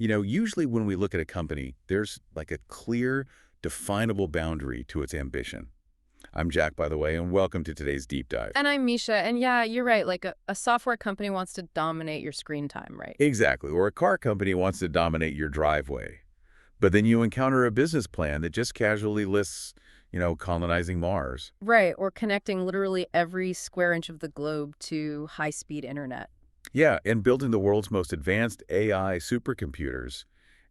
Usually when we look at a company, there's like a clear, definable boundary to its ambition. I'm Jack, by the way, and welcome to today's deep dive. And I'm Misha, and yeah, you're right. Like a software company wants to dominate your screen time, right? Exactly, or a car company wants to dominate your driveway. But then you encounter a business plan that just casually lists, colonizing Mars. Right, or connecting literally every square inch of the globe to high-speed internet. Yeah, and building the world's most advanced AI supercomputers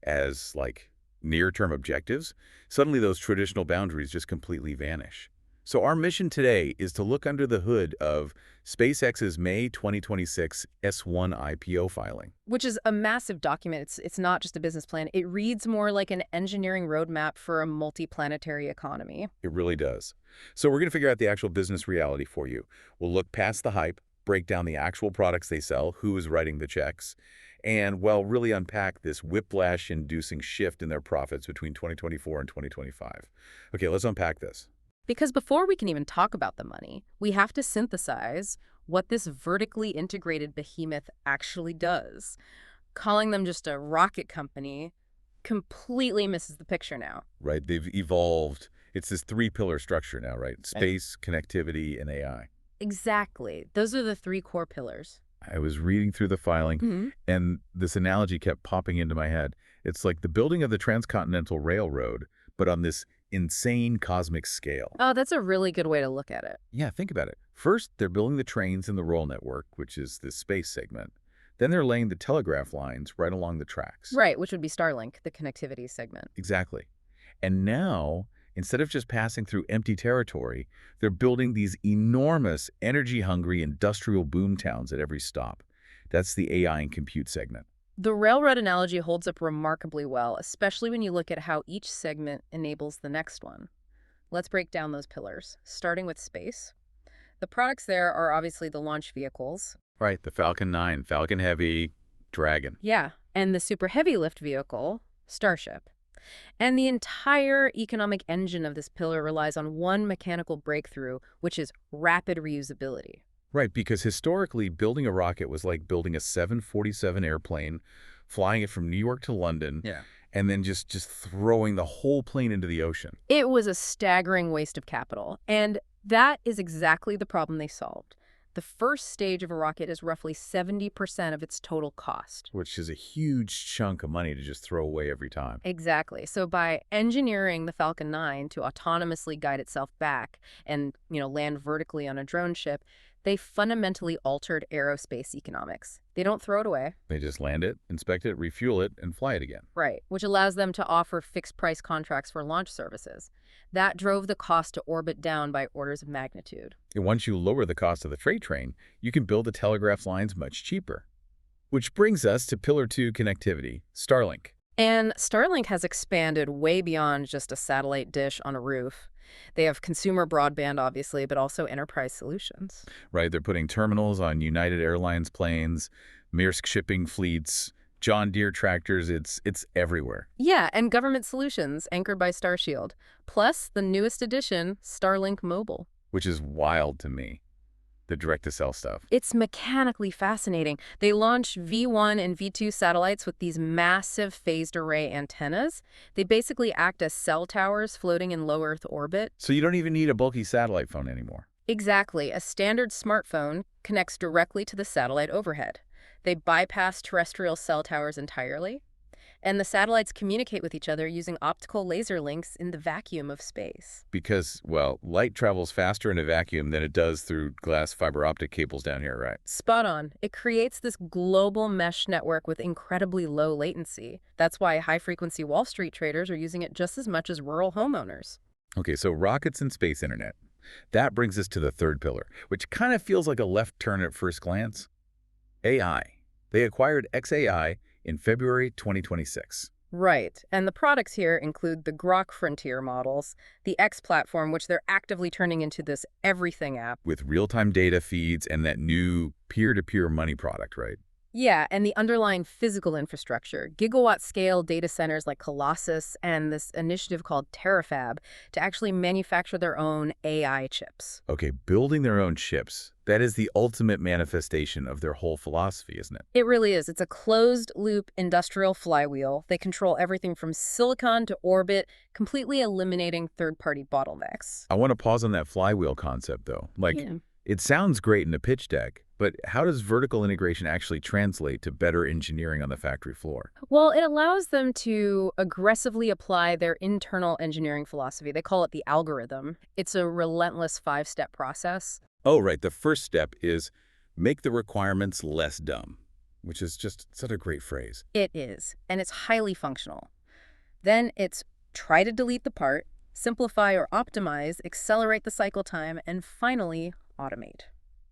as, like, near-term objectives, suddenly those traditional boundaries just completely vanish. So our mission today is to look under the hood of SpaceX's May 2026 S1 IPO filing. Which is a massive document. It's not just a business plan. It reads more like an engineering roadmap for a multiplanetary economy. It really does. So we're going to figure out the actual business reality for you. We'll look past the hype, break down the actual products they sell, who is writing the checks, and, well, really unpack this whiplash-inducing shift in their profits between 2024 and 2025. Okay, let's unpack this. Because before we can even talk about the money, we have to synthesize what this vertically integrated behemoth actually does. Calling them just a rocket company completely misses the picture now. Right, they've evolved. It's this three-pillar structure now, right? Space, connectivity, and AI. Exactly. Those are the three core pillars. I was reading through the filing, and this analogy kept popping into my head. It's like the building of the Transcontinental Railroad, but on this insane cosmic scale. Oh, that's a really good way to look at it. Yeah, think about it. First, they're building the trains in the rail network, which is this space segment. Then they're laying the telegraph lines right along the tracks. Right, which would be Starlink, the connectivity segment. Exactly. And now, instead of just passing through empty territory, they're building these enormous, energy-hungry industrial boom towns at every stop. That's the AI and compute segment. The railroad analogy holds up remarkably well, especially when you look at how each segment enables the next one. Let's break down those pillars, starting with space. The products there are obviously the launch vehicles. Right, the Falcon 9, Falcon Heavy, Dragon. Yeah, and the super heavy lift vehicle, Starship. And the entire economic engine of this pillar relies on one mechanical breakthrough, which is rapid reusability. Right, because historically, building a rocket was like building a 747 airplane, flying it from New York to London, and then just throwing the whole plane into the ocean. It was a staggering waste of capital, and that is exactly the problem they solved. The first stage of a rocket is roughly 70% of its total cost. Which is a huge chunk of money to just throw away every time. Exactly. So by engineering the Falcon 9 to autonomously guide itself back and, land vertically on a drone ship, they fundamentally altered aerospace economics. They don't throw it away. They just land it, inspect it, refuel it, and fly it again. Right, which allows them to offer fixed-price contracts for launch services. That drove the cost to orbit down by orders of magnitude. And once you lower the cost of the freight train, you can build the telegraph lines much cheaper. Which brings us to Pillar 2 connectivity, Starlink. And Starlink has expanded way beyond just a satellite dish on a roof. They have consumer broadband, obviously, but also enterprise solutions. Right, they're putting terminals on United Airlines planes, Maersk shipping fleets, John Deere tractors. It's everywhere. Yeah, and government solutions anchored by Starshield. Plus, the newest addition, Starlink Mobile. Which is wild to me, the direct-to-cell stuff. It's mechanically fascinating. They launch V1 and V2 satellites with these massive phased array antennas. They basically act as cell towers floating in low Earth orbit. So you don't even need a bulky satellite phone anymore. Exactly. A standard smartphone connects directly to the satellite overhead. They bypass terrestrial cell towers entirely. And the satellites communicate with each other using optical laser links in the vacuum of space. Because, well, light travels faster in a vacuum than it does through glass fiber optic cables down here, right? Spot on. It creates this global mesh network with incredibly low latency. That's why high-frequency Wall Street traders are using it just as much as rural homeowners. Okay, so rockets and space internet. That brings us to the third pillar, which kind of feels like a left turn at first glance. AI. They acquired xAI in February 2026. Right, and the products here include the Grok Frontier models, the X platform, which they're actively turning into this everything app. With real-time data feeds and that new peer-to-peer money product, right? Yeah, and the underlying physical infrastructure, gigawatt-scale data centers like Colossus and this initiative called Terafab to actually manufacture their own AI chips. Okay, building their own chips. That is the ultimate manifestation of their whole philosophy, isn't it? It really is. It's a closed-loop industrial flywheel. They control everything from silicon to orbit, completely eliminating third-party bottlenecks. I want to pause on that flywheel concept, though. Like, Yeah. it sounds great in a pitch deck, but how does vertical integration actually translate to better engineering on the factory floor? Well, it allows them to aggressively apply their internal engineering philosophy. They call it the algorithm. It's a relentless five-step process. Oh, right. The first step is make the requirements less dumb, which is just such a great phrase. It is, and it's highly functional. Then it's try to delete the part, simplify or optimize, accelerate the cycle time, and finally, automate.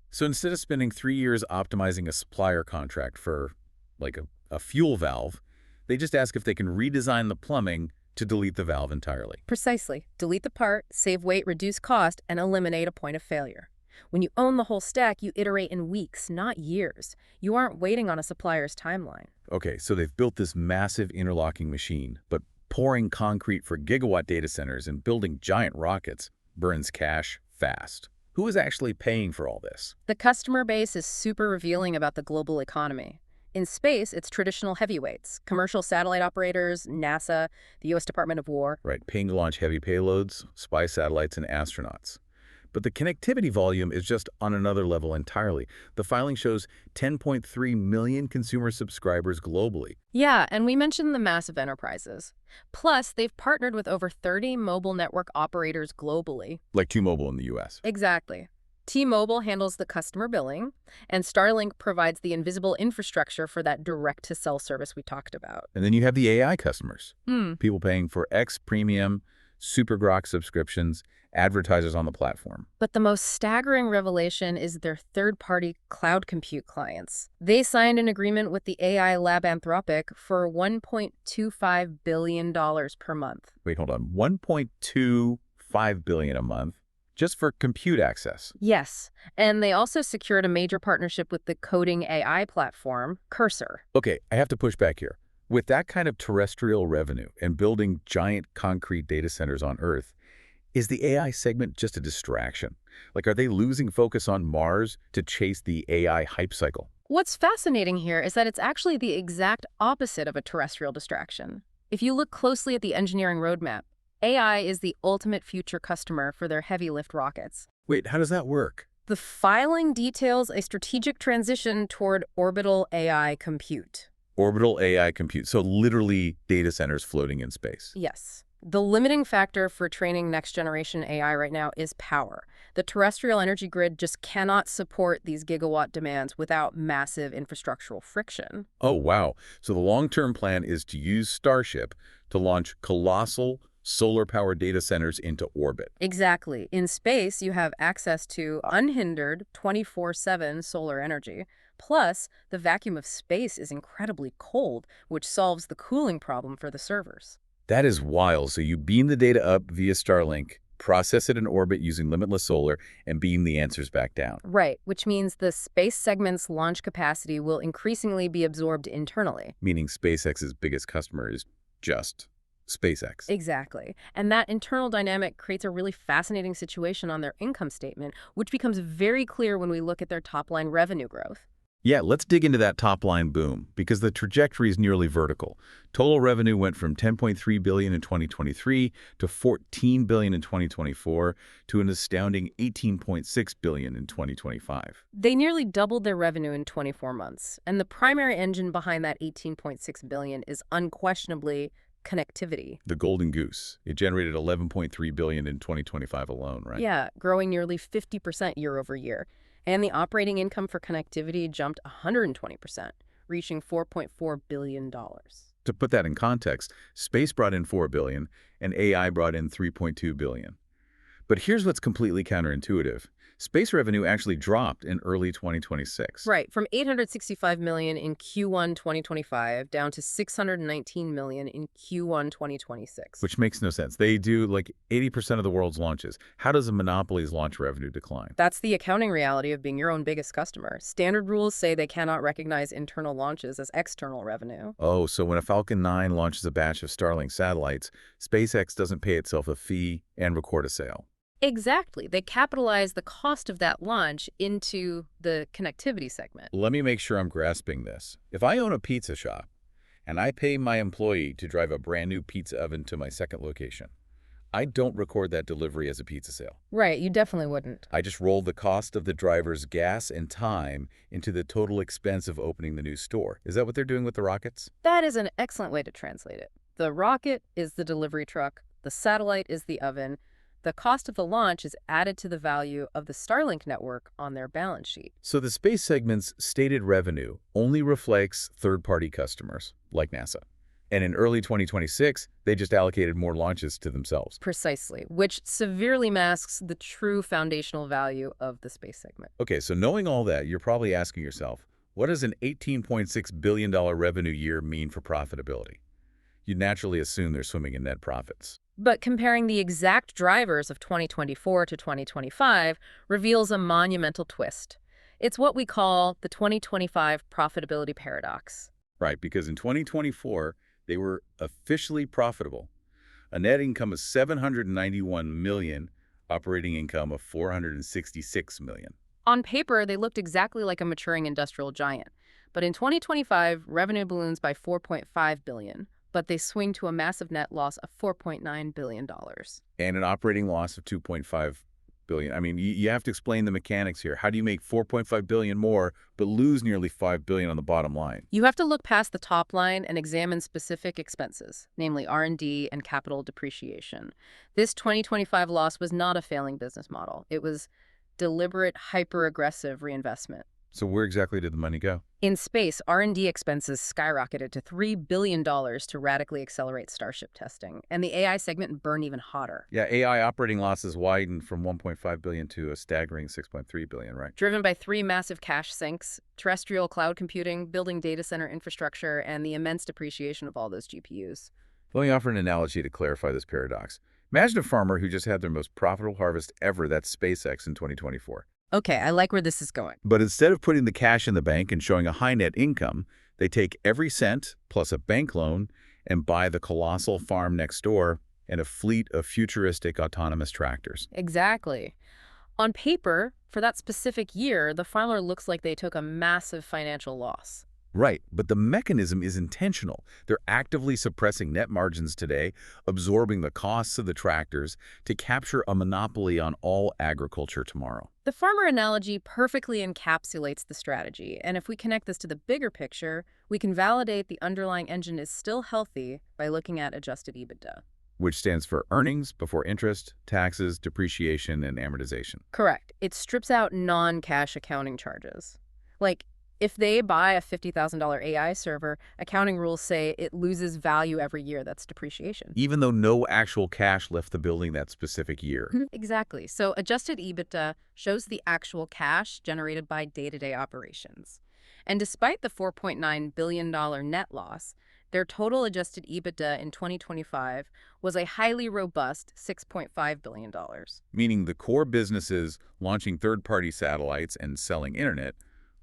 So instead of spending 3 years optimizing a supplier contract for, like, a fuel valve, they just ask if they can redesign the plumbing to delete the valve entirely. Precisely. Delete the part, save weight, reduce cost, and eliminate a point of failure. When you own the whole stack, you iterate in weeks, not years. You aren't waiting on a supplier's timeline. Okay, so they've built this massive interlocking machine, but pouring concrete for gigawatt data centers and building giant rockets burns cash fast. Who is actually paying for all this? The customer base is super revealing about the global economy. In space, it's traditional heavyweights, commercial satellite operators, NASA, the U.S. Department of War. Right, paying to launch heavy payloads, spy satellites, and astronauts. But the connectivity volume is just on another level entirely. The filing shows 10.3 million consumer subscribers globally. Yeah, and we mentioned the massive enterprises. Plus, they've partnered with over 30 mobile network operators globally. Like T-Mobile in the US. Exactly. T-Mobile handles the customer billing, and Starlink provides the invisible infrastructure for that direct-to-cell service we talked about. And then you have the AI customers. Hmm. People paying for X Premium, Super Grok subscriptions, advertisers on the platform. But the most staggering revelation is their third-party cloud compute clients. They signed an agreement with the AI lab Anthropic for $1.25 billion per month. Wait, hold on. $1.25 billion a month just for compute access. Yes, and they also secured a major partnership with the coding AI platform, Cursor. Okay, I have to push back here. With that kind of terrestrial revenue and building giant concrete data centers on Earth, is the AI segment just a distraction? Like, are they losing focus on Mars to chase the AI hype cycle? What's fascinating here is that it's actually the exact opposite of a terrestrial distraction. If you look closely at the engineering roadmap, AI is the ultimate future customer for their heavy lift rockets. Wait, how does that work? The filing details a strategic transition toward orbital AI compute. Orbital AI compute, so literally data centers floating in space. Yes. The limiting factor for training next-generation AI right now is power. The terrestrial energy grid just cannot support these gigawatt demands without massive infrastructural friction. Oh, wow. So the long-term plan is to use Starship to launch colossal solar-powered data centers into orbit. Exactly. In space, you have access to unhindered 24/7 solar energy. Plus, the vacuum of space is incredibly cold, which solves the cooling problem for the servers. That is wild. So you beam the data up via Starlink, process it in orbit using limitless solar, and beam the answers back down. Right, which means the space segment's launch capacity will increasingly be absorbed internally. Meaning SpaceX's biggest customer is just SpaceX. Exactly. And that internal dynamic creates a really fascinating situation on their income statement, which becomes very clear when we look at their top-line revenue growth. Yeah, let's dig into that top-line boom, because the trajectory is nearly vertical. Total revenue went from $10.3 billion in 2023 to $14 billion in 2024 to an astounding $18.6 billion in 2025. They nearly doubled their revenue in 24 months, and the primary engine behind that $18.6 billion is unquestionably connectivity. The golden goose. It generated $11.3 billion in 2025 alone, right? Yeah, growing nearly 50% year over year. And the operating income for connectivity jumped 120%, reaching $4.4 billion. To put that in context, space brought in $4 billion and AI brought in $3.2 billion. But here's what's completely counterintuitive. Space revenue actually dropped in early 2026. Right, from $865 million in Q1 2025 down to $619 million in Q1 2026. Which makes no sense. They do like 80% of the world's launches. How does a monopoly's launch revenue decline? That's the accounting reality of being your own biggest customer. Standard rules say they cannot recognize internal launches as external revenue. Oh, so when a Falcon 9 launches a batch of Starlink satellites, SpaceX doesn't pay itself a fee and record a sale. Exactly. They capitalize the cost of that launch into the connectivity segment. Let me make sure I'm grasping this. If I own a pizza shop and I pay my employee to drive a brand new pizza oven to my second location, I don't record that delivery as a pizza sale. Right, you definitely wouldn't. I just roll the cost of the driver's gas and time into the total expense of opening the new store. Is that what they're doing with the rockets? That is an excellent way to translate it. The rocket is the delivery truck, the satellite is the oven. The cost of the launch is added to the value of the Starlink network on their balance sheet. So the space segment's stated revenue only reflects third-party customers, like NASA. And in early 2026, they just allocated more launches to themselves. Precisely, which severely masks the true foundational value of the space segment. Okay, so knowing all that, you're probably asking yourself, what does an $18.6 billion revenue year mean for profitability? You'd naturally assume they're swimming in net profits. But comparing the exact drivers of 2024 to 2025 reveals a monumental twist. It's what we call the 2025 profitability paradox. Right, because in 2024, they were officially profitable. A net income of $791 million, operating income of $466 million. On paper, they looked exactly like a maturing industrial giant. But in 2025, revenue balloons by $4.5 billion, but they swing to a massive net loss of $4.9 billion. And an operating loss of $2.5 billion. I mean, you have to explain the mechanics here. How do you make $4.5 billion more, but lose nearly $5 billion on the bottom line? You have to look past the top line and examine specific expenses, namely R&D and capital depreciation. This 2025 loss was not a failing business model. It was deliberate, hyper-aggressive reinvestment. So where exactly did the money go? In space, R&D expenses skyrocketed to $3 billion to radically accelerate Starship testing, and the AI segment burned even hotter. Yeah, AI operating losses widened from $1.5 billion to a staggering $6.3 billion, right? Driven by three massive cash sinks: terrestrial cloud computing, building data center infrastructure, and the immense depreciation of all those GPUs. Let me offer an analogy to clarify this paradox. Imagine a farmer who just had their most profitable harvest ever, that's SpaceX in 2024. Okay, I like where this is going. But instead of putting the cash in the bank and showing a high net income, they take every cent plus a bank loan and buy the colossal farm next door and a fleet of futuristic autonomous tractors. Exactly. On paper, for that specific year, the farmer looks like they took a massive financial loss. Right, but the mechanism is intentional. They're actively suppressing net margins today, absorbing the costs of the tractors to capture a monopoly on all agriculture tomorrow. The farmer analogy perfectly encapsulates the strategy, and if we connect this to the bigger picture, we can validate the underlying engine is still healthy by looking at adjusted EBITDA. Which stands for earnings before interest, taxes, depreciation, and amortization. Correct. It strips out non-cash accounting charges. Like, if they buy a $50,000 AI server, accounting rules say it loses value every year. That's depreciation. Even though no actual cash left the building that specific year. Exactly. So adjusted EBITDA shows the actual cash generated by day-to-day operations. And despite the $4.9 billion net loss, their total adjusted EBITDA in 2025 was a highly robust $6.5 billion. Meaning the core businesses launching third-party satellites and selling internet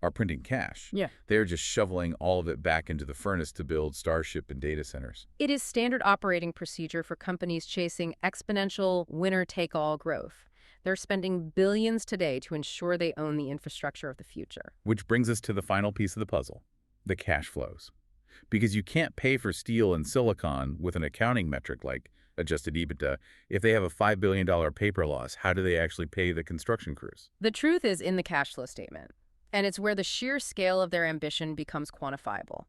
are printing cash. Yeah. They're just shoveling all of it back into the furnace to build Starship and data centers. It is standard operating procedure for companies chasing exponential winner-take-all growth. They're spending billions today to ensure they own the infrastructure of the future. Which brings us to the final piece of the puzzle, the cash flows. Because you can't pay for steel and silicon with an accounting metric like adjusted EBITDA. If they have a $5 billion paper loss, how do they actually pay the construction crews? The truth is in the cash flow statement. And it's where the sheer scale of their ambition becomes quantifiable.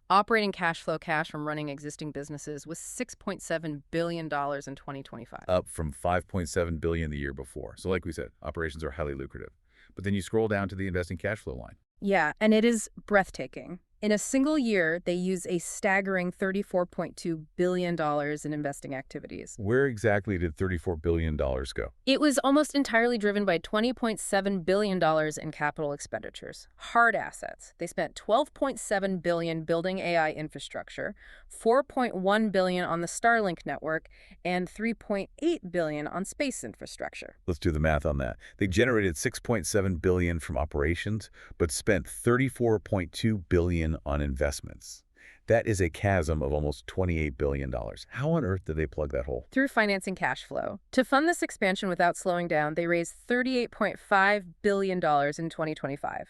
Operating cash flow cash from running existing businesses was $6.7 billion in 2025. Up from $5.7 billion the year before. So like we said, operations are highly lucrative. But then you scroll down to the investing cash flow line. Yeah, and it is breathtaking. In a single year, they use a staggering $34.2 billion in investing activities. Where exactly did $34 billion go? It was almost entirely driven by $20.7 billion in capital expenditures, hard assets. They spent $12.7 billion building AI infrastructure, $4.1 billion on the Starlink network, and $3.8 billion on space infrastructure. Let's do the math on that. They generated $6.7 billion from operations, but spent $34.2 billion on investments. That is a chasm of almost $28 billion. How on earth did they plug that hole? Through financing cash flow. To fund this expansion without slowing down, they raised $38.5 billion in 2025.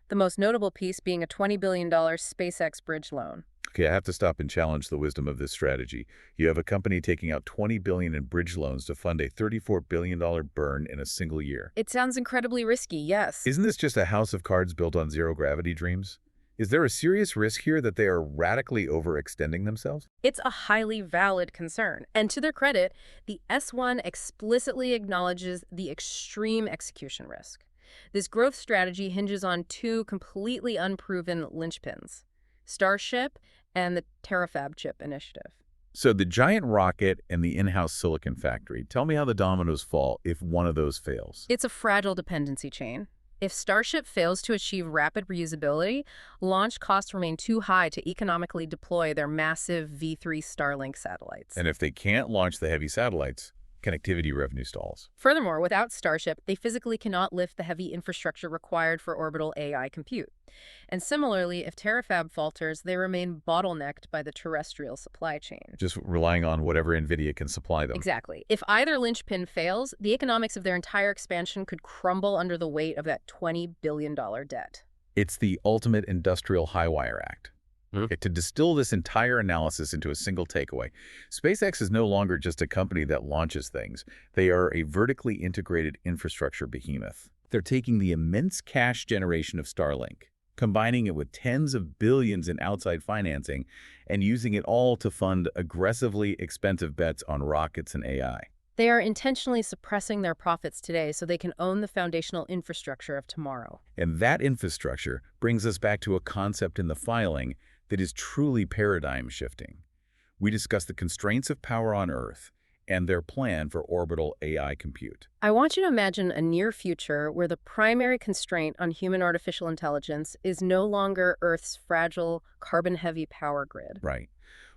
The most notable piece being a $20 billion SpaceX bridge loan. Okay, I have to stop and challenge the wisdom of this strategy. You have a company taking out $20 billion in bridge loans to fund a $34 billion burn in a single year. It sounds incredibly risky, yes. Isn't this just a house of cards built on zero-gravity dreams? Is there a serious risk here that they are radically overextending themselves? It's a highly valid concern. And to their credit, the S1 explicitly acknowledges the extreme execution risk. This growth strategy hinges on two completely unproven linchpins: Starship and the Terafab chip initiative. So the giant rocket and the in-house silicon factory, tell me how the dominoes fall if one of those fails. It's a fragile dependency chain. If Starship fails to achieve rapid reusability, launch costs remain too high to economically deploy their massive V3 Starlink satellites. And if they can't launch the heavy satellites, connectivity revenue stalls. Furthermore, without Starship, they physically cannot lift the heavy infrastructure required for orbital AI compute. And similarly, if Terafab falters, they remain bottlenecked by the terrestrial supply chain. Just relying on whatever NVIDIA can supply them. Exactly. If either linchpin fails, the economics of their entire expansion could crumble under the weight of that $20 billion debt. It's the ultimate industrial high-wire act. Okay, to distill this entire analysis into a single takeaway, SpaceX is no longer just a company that launches things. They are a vertically integrated infrastructure behemoth. They're taking the immense cash generation of Starlink, combining it with tens of billions in outside financing, and using it all to fund aggressively expensive bets on rockets and AI. They are intentionally suppressing their profits today so they can own the foundational infrastructure of tomorrow. And that infrastructure brings us back to a concept in the filing that is truly paradigm shifting. We discuss the constraints of power on Earth and their plan for orbital AI compute. I want you to imagine a near future where the primary constraint on human artificial intelligence is no longer Earth's fragile, carbon-heavy power grid. Right.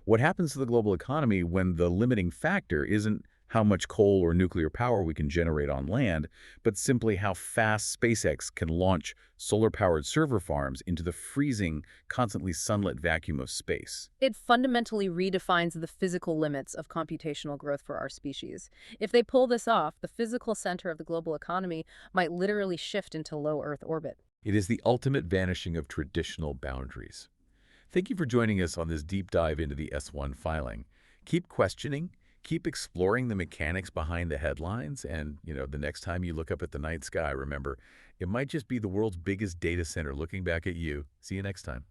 What happens to the global economy when the limiting factor isn't how much coal or nuclear power we can generate on land, but simply how fast SpaceX can launch solar-powered server farms into the freezing, constantly sunlit vacuum of space? It fundamentally redefines the physical limits of computational growth for our species. If they pull this off, the physical center of the global economy might literally shift into low Earth orbit. It is the ultimate vanishing of traditional boundaries. Thank you for joining us on this deep dive into the S1 filing. Keep questioning. Keep exploring the mechanics behind the headlines, and, the next time you look up at the night sky, remember, it might just be the world's biggest data center looking back at you. See you next time.